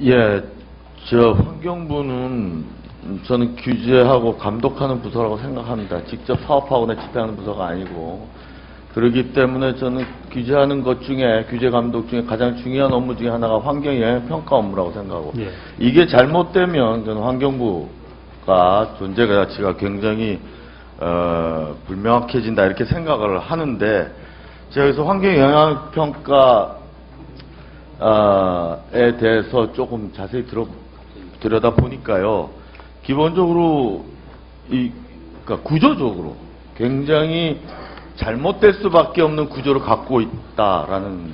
예, 저 환경부는 저는 규제하고 감독하는 부서라고 생각합니다. 직접 사업하거나 집행하는 부서가 아니고. 그렇기 때문에 저는 규제하는 것 중에, 규제 감독 중에 가장 중요한 업무 중에 하나가 환경영향평가 업무라고 생각하고, 예. 이게 잘못되면 저는 환경부가 존재 가치가 굉장히 불명확해진다 이렇게 생각을 하는데, 제가 그래서 환경영향평가에 대해서 조금 자세히 들여다 보니까요, 기본적으로 그러니까 구조적으로 굉장히 잘못될 수밖에 없는 구조를 갖고 있다라는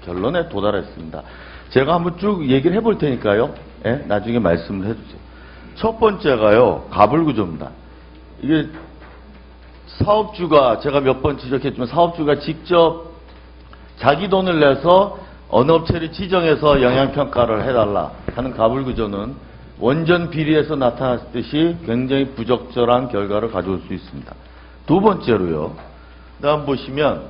결론에 도달했습니다. 제가 한번 쭉 얘기를 해볼 테니까요. 예? 나중에 말씀을 해주세요. 첫 번째가요, 가불구조입니다. 이게 사업주가, 제가 몇 번 지적했지만 사업주가 직접 자기 돈을 내서 어느 업체를 지정해서 영향평가를 해달라 하는 가불구조는 원전 비리에서 나타났듯이 굉장히 부적절한 결과를 가져올 수 있습니다. 두 번째로요, 다음 보시면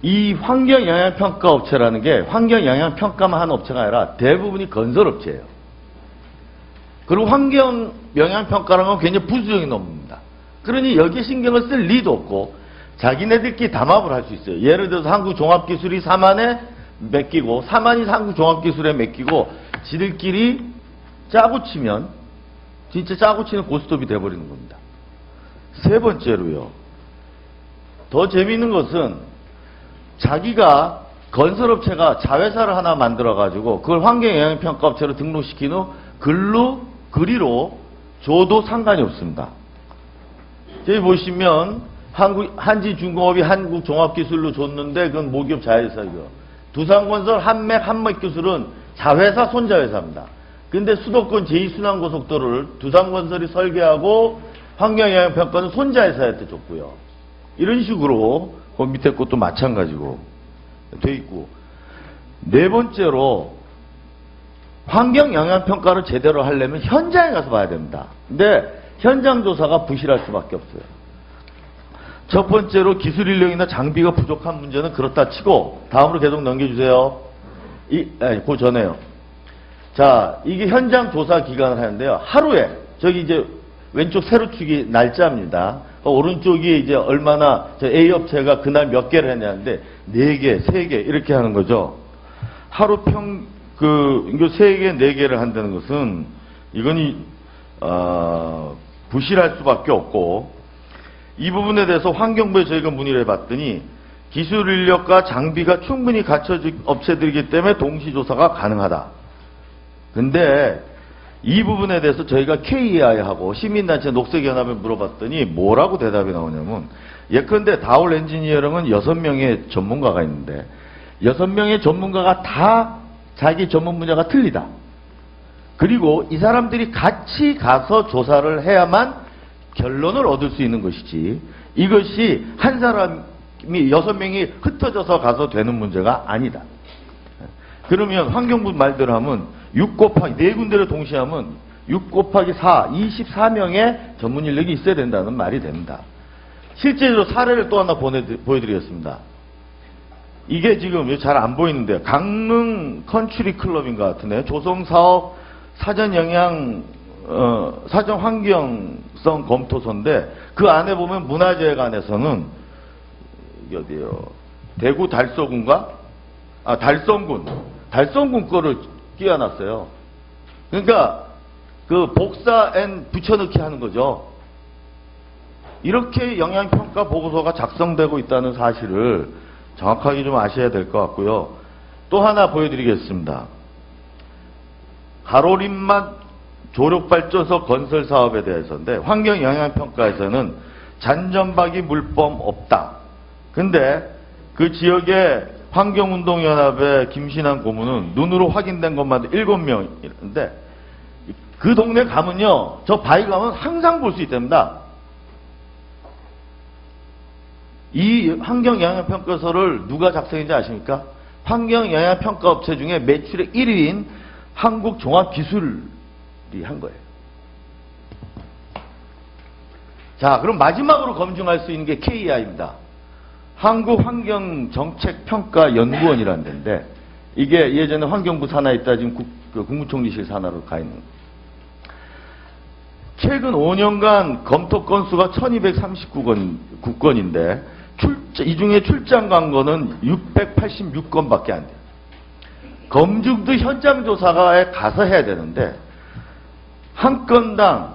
이 환경영향평가 업체라는 게 환경영향평가만 하는 업체가 아니라 대부분이 건설업체예요. 그리고 환경영향평가라는 건 굉장히 부수적인 업무입니다. 그러니 여기에 신경을 쓸 리도 없고 자기네들끼리 담합을 할 수 있어요. 예를 들어서 한국종합기술이 사만에 맡기고 사만이 한국종합기술에 맡기고 지들끼리 짜고 치면 진짜 짜고 치는 고스톱이 돼버리는 겁니다. 세 번째로요, 더 재미있는 것은 자기가 건설업체가 자회사를 하나 만들어가지고 그걸 환경영향평가업체로 등록시킨 후 그리로 줘도 상관이 없습니다. 여기 보시면 한지중공업이 한국종합기술로 줬는데 그건 모기업 자회사이고요. 두산건설, 한맥기술은 자회사 손자회사입니다. 근데 수도권 제2순환고속도로를 두산건설이 설계하고 환경영향평가는 손자회사한테 줬고요. 이런 식으로 그 밑에 것도 마찬가지고 돼 있고, 네 번째로 환경영향평가를 제대로 하려면 현장에 가서 봐야 됩니다. 근데 현장 조사가 부실할 수밖에 없어요. 첫 번째로 기술 인력이나 장비가 부족한 문제는 그렇다 치고, 다음으로 계속 넘겨주세요. 그 전에요. 자, 이게 현장 조사 기간을 하는데요. 하루에, 저기 이제 왼쪽 세로축이 날짜입니다. 오른쪽이 이제 얼마나, 저 A 업체가 그날 몇 개를 했냐는데, 4개, 3개, 이렇게 하는 거죠. 하루 이거 3개, 4개를 한다는 것은, 이건, 부실할 수밖에 없고, 이 부분에 대해서 환경부에 저희가 문의를 해봤더니, 기술 인력과 장비가 충분히 갖춰진 업체들이기 때문에 동시조사가 가능하다. 근데, 이 부분에 대해서 저희가 KEI하고 시민단체 녹색연합에 물어봤더니 뭐라고 대답이 나오냐면, 예컨대 다올 엔지니어링은 6명의 전문가가 있는데 6명의 전문가가 다 자기 전문 분야가 틀리다. 그리고 이 사람들이 같이 가서 조사를 해야만 결론을 얻을 수 있는 것이지, 이것이 한 사람이 6명이 흩어져서 가서 되는 문제가 아니다. 그러면 환경부 말대로 하면 6 곱하기 4군데를 동시에 하면 6 곱하기 4, 24명의 전문 인력이 있어야 된다는 말이 됩니다. 실제로 사례를 또 하나 보여드리겠습니다. 이게 지금 잘 안 보이는데요. 강릉 컨츄리 클럽인 것 같은데, 조성사업 사전 환경성 검토서인데, 그 안에 보면 문화재관에서는 이게 어디요? 대구 달서군가? 달성군 거를 끼워놨어요. 그러니까 그 복사 앤 붙여넣기 하는 거죠. 이렇게 영향평가 보고서가 작성되고 있다는 사실을 정확하게 좀 아셔야 될 것 같고요. 또 하나 보여드리겠습니다. 가로림맛 조력발전소 건설 사업에 대해서인데, 환경영향평가에서는 잔전박이 물범 없다. 근데 그 지역에 환경운동연합의 김신환 고문은 눈으로 확인된 것만 7명인데, 그 동네 가면요, 저 바위 가면 항상 볼 수 있답니다. 이 환경영향평가서를 누가 작성했는지 아십니까? 환경영향평가업체 중에 매출의 1위인 한국종합기술이 한 거예요. 자, 그럼 마지막으로 검증할 수 있는 게 KEI입니다. 한국환경정책평가연구원이라는 데인데, 이게 예전에 환경부 산하에 있다 지금 그 국무총리실 산하로 가 있는. 최근 5년간 검토 건수가 1239건인데 이 중에 출장 간 거는 686건밖에 안 돼요. 검증도 현장 조사에 가서 해야 되는데 한 건당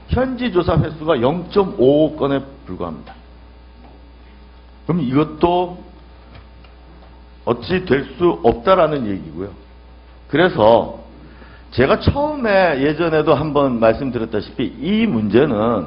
현지 조사 횟수가 0.55건에 불과합니다. 그럼 이것도 어찌 될 수 없다라는 얘기고요. 그래서 제가 처음에 예전에도 한번 말씀드렸다시피 이 문제는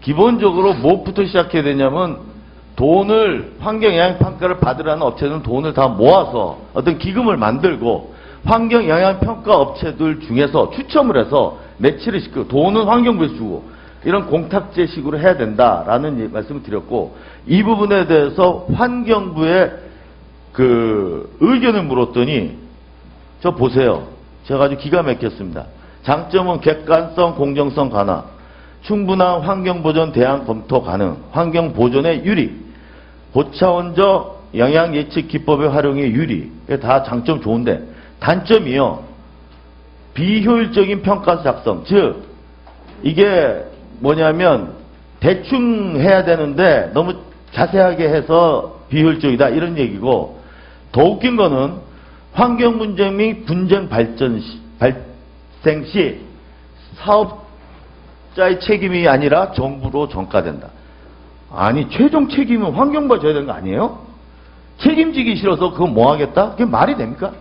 기본적으로 뭐부터 시작해야 되냐면 돈을 환경영향평가를 받으라는 업체는 돈을 다 모아서 어떤 기금을 만들고 환경영향평가 업체들 중에서 추첨을 해서 매치를 시키고 돈은 환경부에 주고 이런 공탁제식으로 해야 된다라는 말씀을 드렸고 이 부분에 대해서 환경부에 그 의견을 물었더니 저 보세요. 제가 아주 기가 막혔습니다. 장점은 객관성, 공정성 강화, 충분한 환경보전 대안 검토 가능, 환경보전의 유리, 고차원적 영향예측 기법의 활용의 유리, 다 장점 좋은데 단점이요. 비효율적인 평가 작성, 즉 이게 뭐냐면 대충 해야 되는데 너무 자세하게 해서 비효율적이다 이런 얘기고 더 웃긴 거는 환경 문제 및 분쟁 발생 시 사업자의 책임이 아니라 정부로 전가된다. 아니 최종 책임은 환경부가 져야 되는 거 아니에요? 책임지기 싫어서 그거 뭐 하겠다? 그게 말이 됩니까?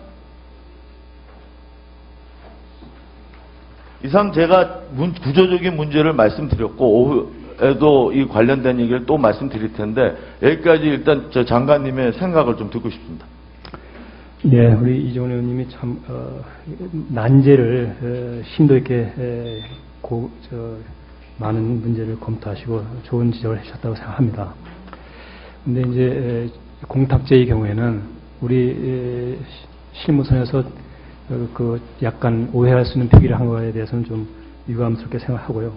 이상 제가 구조적인 문제를 말씀드렸고 오후에도 이 관련된 얘기를 또 말씀드릴 텐데 여기까지 일단 저 장관님의 생각을 좀 듣고 싶습니다. 네, 우리 이종원 의원님이 참 난제를 심도 있게 많은 문제를 검토하시고 좋은 지적을 해주셨다고 생각합니다. 근데 이제 공탁제의 경우에는 우리 실무선에서 그 약간 오해할 수 있는 표기를 한 거에 대해서는 좀 유감스럽게 생각하고요.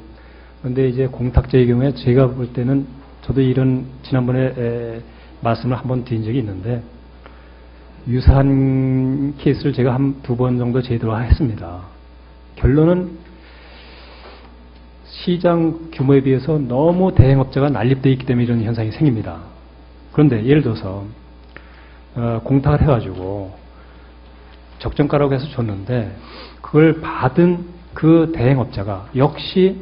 그런데 이제 공탁제의 경우에 제가 볼 때는 저도 이런 지난번에 말씀을 한번 드린 적이 있는데 유사한 케이스를 제가 한 2번 정도 제도화 했습니다. 결론은 시장 규모에 비해서 너무 대행업자가 난립되어 있기 때문에 이런 현상이 생깁니다. 그런데 예를 들어서 공탁을 해가지고 적정가라고 해서 줬는데 그걸 받은 그 대행업자가 역시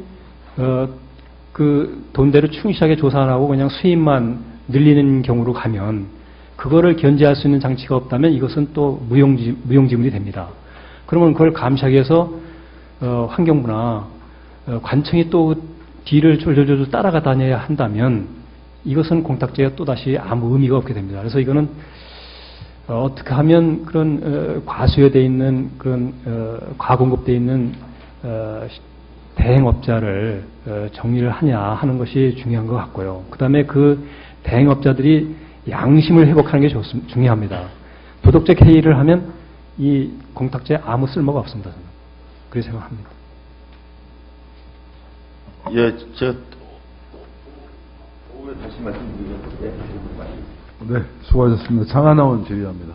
그 돈대로 충실하게 조사 안 하고 그냥 수입만 늘리는 경우로 가면 그거를 견제할 수 있는 장치가 없다면 이것은 또 무용지물이 됩니다. 그러면 그걸 감시하기 위해서 환경부나 관청이 또 뒤를 졸졸졸 따라가 다녀야 한다면 이것은 공탁제가 또다시 아무 의미가 없게 됩니다. 그래서 이거는 어떻게 하면 그런 과수요되어 있는 그런 과공급되어 있는 대행업자를 정리를 하냐 하는 것이 중요한 것 같고요. 그 다음에 그 대행업자들이 양심을 회복하는 게 중요합니다. 도덕적 해이를 하면 이 공탁제에 아무 쓸모가 없습니다. 저는 그렇게 생각합니다. 예, 제가 오후에 다시 말씀드리겠는데. 네, 수고하셨습니다. 장하나원 질의합니다.